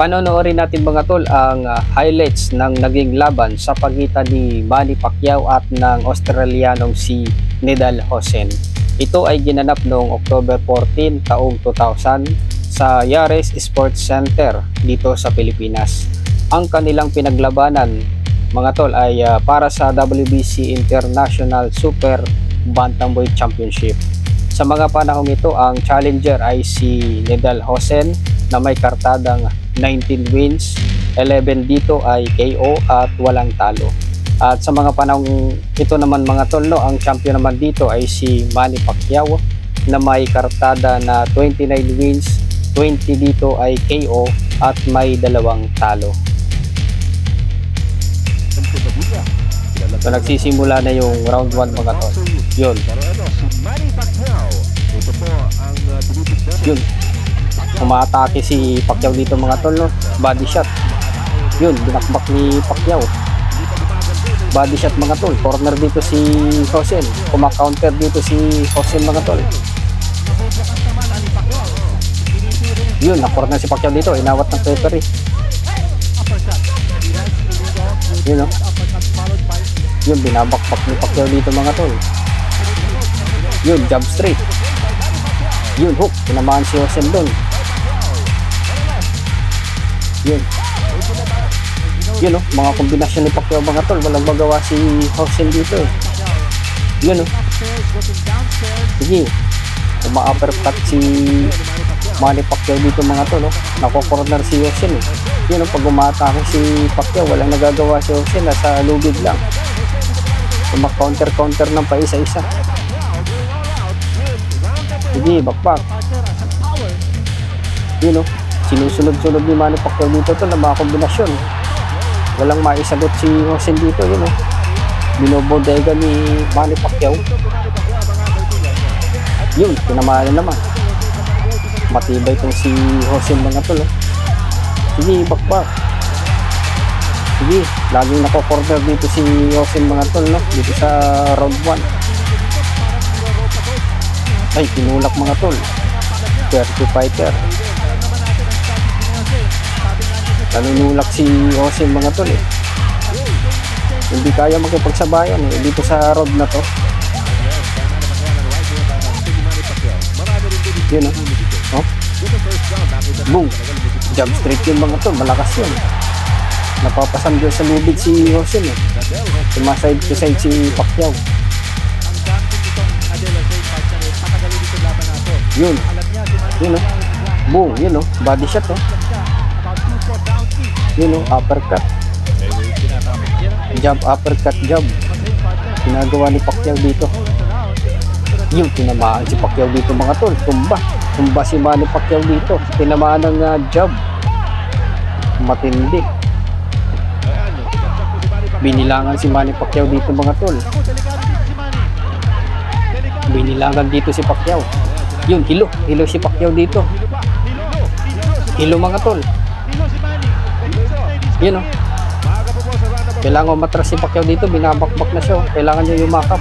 Panonoorin natin mga tol ang highlights ng naging laban sa pagitan ni Manny Pacquiao at ng Australianong si Nidal Hossain. Ito ay ginanap noong October 14 taong 2000 sa Yaris Sports Center dito sa Pilipinas. Ang kanilang pinaglabanan mga tol ay para sa WBC International Super Bantamweight Championship. Sa mga panahong ito, ang challenger ay si Nidal Hossain na may kartadang 19 wins, 11 dito ay KO at walang talo. At sa mga panahong ito naman mga tol, ang champion naman dito ay si Manny Pacquiao na may kartada na 29 wins, 20 dito ay KO at may 2 talo. So nagsisimula na yung round 1 mga tol. Yun. Yun. Umaatake si Pacquiao dito mga tol, no? Body shot. Yun, binakbak ni Pacquiao. Body shot mga tol. Corner dito si Hossain. Kuma-counter dito si Hossain mga tol. Yun, na-corner si Pacquiao dito. Inawat ng referee. Yun, no? Yun, binabakbak ni Pacquiao dito mga tol. Yun, jab straight. Yun, hook. Tinamaan si Hossain doon. Yun. Yun, oh, mga kombinasyon ni Pacquiao mga tol. Walang magawa si Hossain dito eh. Yun, oh. Sige. Uma-uppercut si Manny Pacquiao dito mga tol, oh. Nako-corner si Hossain eh. Yun, oh, pag umatake si Pacquiao, walang nagagawa si Hossain. Nasa lubid lang. Uma-counter-counter ng paisa-isa. Sige, bakbak. Yun, oh. Sinusunod-sunod ni Manny Pacquiao dito to na mga kombinasyon. Walang maisagot si Hossain dito. Yun, oh. Binobodega ni Manny Pacquiao. Yun, tinamaan na naman. Matibay itong si Hossain mga tol, oh. Sige, bakbak. Sige, laging nako-corner dito si Hossain mga tol, no? Dito sa round 1. Ay, tinulak mga tol. 30 fighter. Nanunulak si Hossain mga tol eh. Hindi kaya makipagsabayan eh dito sa road na to. Yun, oh. Oh. Boom. Jab straight yun mga tol. Malakas yun. Napapasamdyo sa lubid si Hossain eh. Sumaside to side si Pacquiao. Yun. Yun, oh. Boom. Yun, oh. Body shot, oh. Yun, oh. Uppercut. Jab, uppercut, jab. Ginagawa ni Pacquiao dito. Yun, tinamaan si Pacquiao dito mga tol. Tumba. Tumba si Manny Pacquiao dito. Tinamaan ng jab. Matindi. Binilangan si Manny Pacquiao dito mga tol. Binilangan dito si Pacquiao. Yun, hilo. Hilo si Pacquiao dito. Hilo mga tol. Yun, oh. Kailangan matras si Pacquiao dito. Binabakbak na siya, oh. Kailangan niya yumakap.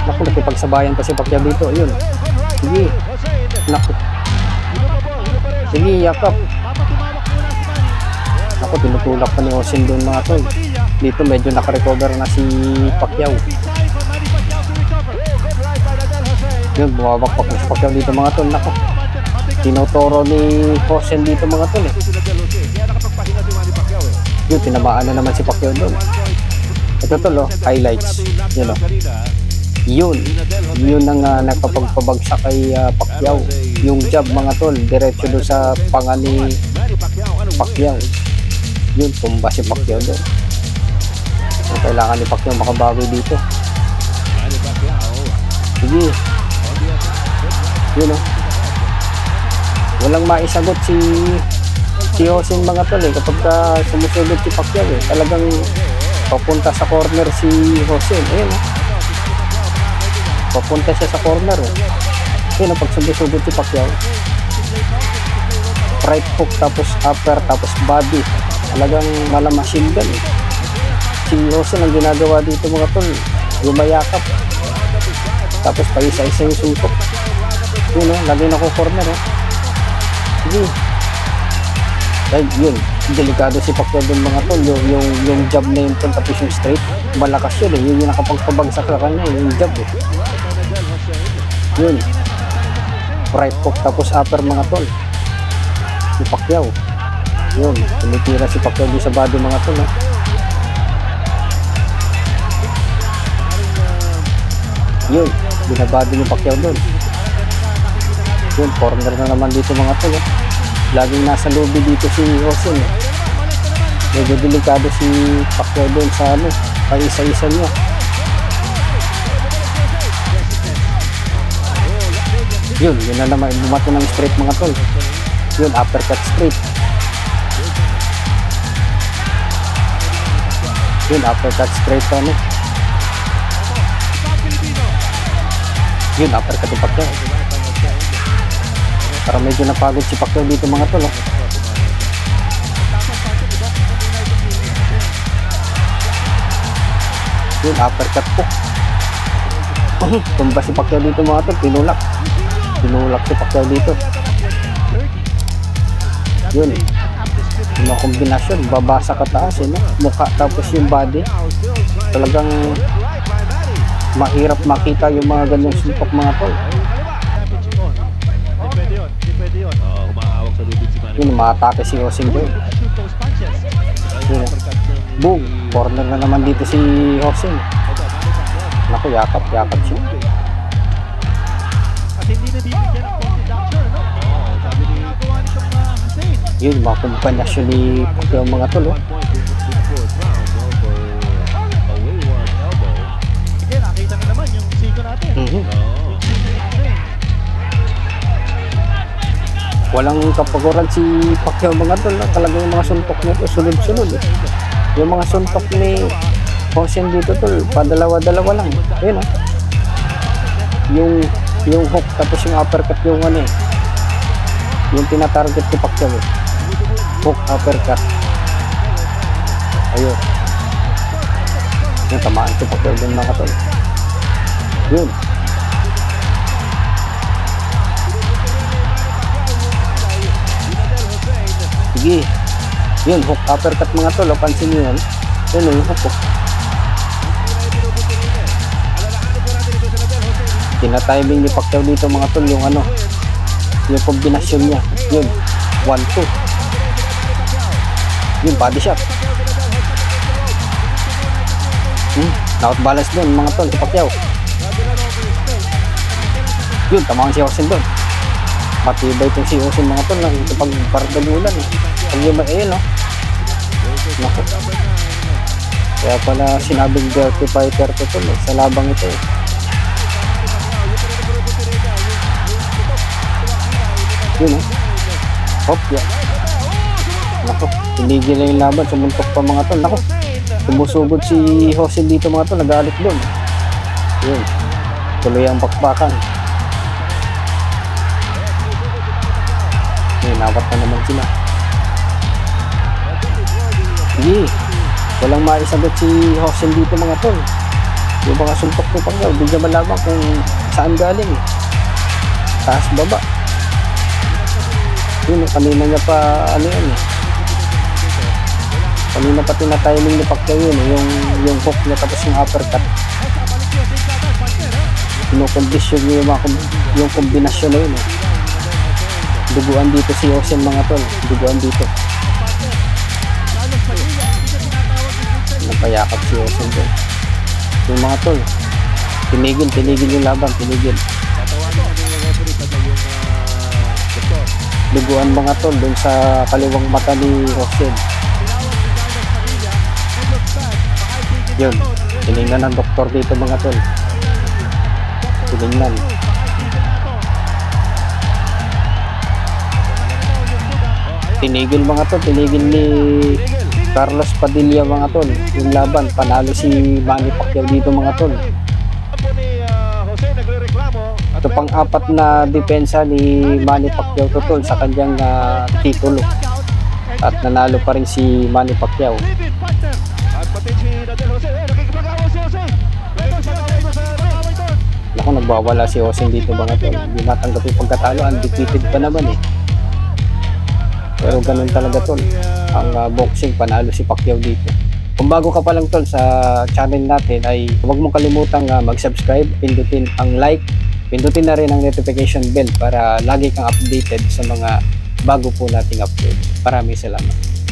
Naku, nakipagsabayan pa si Pacquiao dito. Yun. Sige. Naku. Sige, yakap. Naku, tinutulak pa ni Hossain doon mga tol. Dito medyo nakarecover na si Pacquiao. Yun, bumabakbak na si Pacquiao dito mga tol. Naku, tinotoro ni Hossain dito mga tol eh. Yun, tinamaan na naman si Pacquiao doon. Ito tol, oh, highlights. Yun, oh. Yun ang nakapagpabagsak kay Pacquiao. Yung jab mga tol, diretso doon sa panga ni Pacquiao. Yun, tumba si Pacquiao doon. So, kailangan ni Pacquiao makabawi dito. Sige. Yun, oh. Walang maisagot si Hossain mga tol eh. Kapag sumusunod si Pacquiao eh, talagang papunta sa corner si Hossain. Ayun, oh. Papunta siya sa corner eh. Ayun, oh, pag sumusunod si Pacquiao, right hook tapos upper tapos body. Talagang malamasin gan eh. Si Hossain ang ginagawa dito mga tol, lumayakap. Tapos pa isa-isa yung suntok. Yun, oh, lagi na ko corner, oh. Sige. Ay, yun, delikado si Pacquiao dun mga tol, yung jab na yun tol, tapos yung straight, malakas yun eh, yun yung nakapagpabagsak sa kanya, yung jab eh. Yun, right hook tapos upper mga tol, si Pacquiao. Yun, tumitira si Pacquiao dun sa body mga tol ha. Yun, binabody ni Pacquiao dun. Yun, corner na naman dito mga tol eh. Laging nasa lobby dito si Osen eh. Medyo delikado si Pacquiao doon sa ano, paisa-isa niya. Yun na naman, bumato ng straight mga tol. Yun, uppercut straight. Yun, uppercut straight ano. Yun, uppercut ni Pacquiao. Para medyo napagod si Pacquiao dito mga tol. Yun, uppercut po. Tumba si Pacquiao dito mga tol, tinulak si Pacquiao dito. Yun, yung kombinasyon, babasa ka taas no? Mukha tapos yung body, talagang mahirap makita yung mga ganyang suntok mga tol. Yun, maatake si Osen doon. Boom, corner na naman dito si Osen. Naku, yakap siya. Yun, mga kombinasyon ni Pacquiao mga tol. Nakita na naman yung siko natin. Walang kapaguran si Pacquiao mga tol. Talagang yung mga suntok nito sunod-sunod eh. Yung mga suntok ni Osen dito tol, padalawa-dalawa lang. Ayun ah. Yung hook tapos yung uppercut yung ano eh. Yung tinatarget ni Pacquiao eh. Hook, uppercut. Ayun. Yung tamaan si Pacquiao din mga tol. Yun. Sige. Yun, hook, uppercut mga tol. O, pansin nyo yun. Yun, yung hook. Tina-timing ni Pacquiao dito mga tol. Yung ano, yung kombinasyon niya. Yun, 1-2. Yun, body shot. Out balance doon mga tol si Pacquiao. Yun, tamang si Osen doon. Matibay itong si Osen mga tol. Ito pag bardagulan eh. Pag yung ayun no. Naku. Kaya pala sinabing dirty fighter to tol eh, sa labang ito eh. Yun eh. Hop yan. Naku, tinigil na yung laban. Sumuntok pa mga tol. Naku, tumusugod si Osen dito mga tol. Nagalit doon. Yun. Tuloy ang bakbakan. Nawat na naman sila. Sige. Walang maisagot si Osen dito mga tol. Yung mga suntok ko pang hindi niya malaman kung saan galing. Taas baba. Yun, kanina niya pa ano yun eh. Kanina pa tinatiming ni Pacquiao yun eh. Yung hook niya tapos yung uppercut. Kinokondisyon niya yung kombinasyon na yun eh. Duguan dito si Osen mga tol. Duguan dito. Napayakap si Osen doon. Yung mga tol. Tinigil yung laban. Tinigil. Duguan mga tol doon sa kaliwang mata ni Osen. Yun. Tinignan ng doktor dito mga tol. Tinignan. Tinigil mga tol, tinigil ni Carlos Padilla mga tol yung laban, panalo si Manny Pacquiao dito mga tol. Ito pang apat na depensa ni Manny Pacquiao to tol sa kanyang titulo at nanalo pa rin si Manny Pacquiao. Naku, nagbawala si Osen dito mga tol, hindi matanggap yung pagkatalo, undefeated pa naman eh. Pero ganun talaga tol. Ang boxing, panalo si Pacquiao dito. Kung bago ka pa lang tol sa channel natin ay huwag mong kalimutang mag-subscribe, pindutin ang like, pindutin na rin ang notification bell para lagi kang updated sa mga bago po nating upload. Maraming salamat.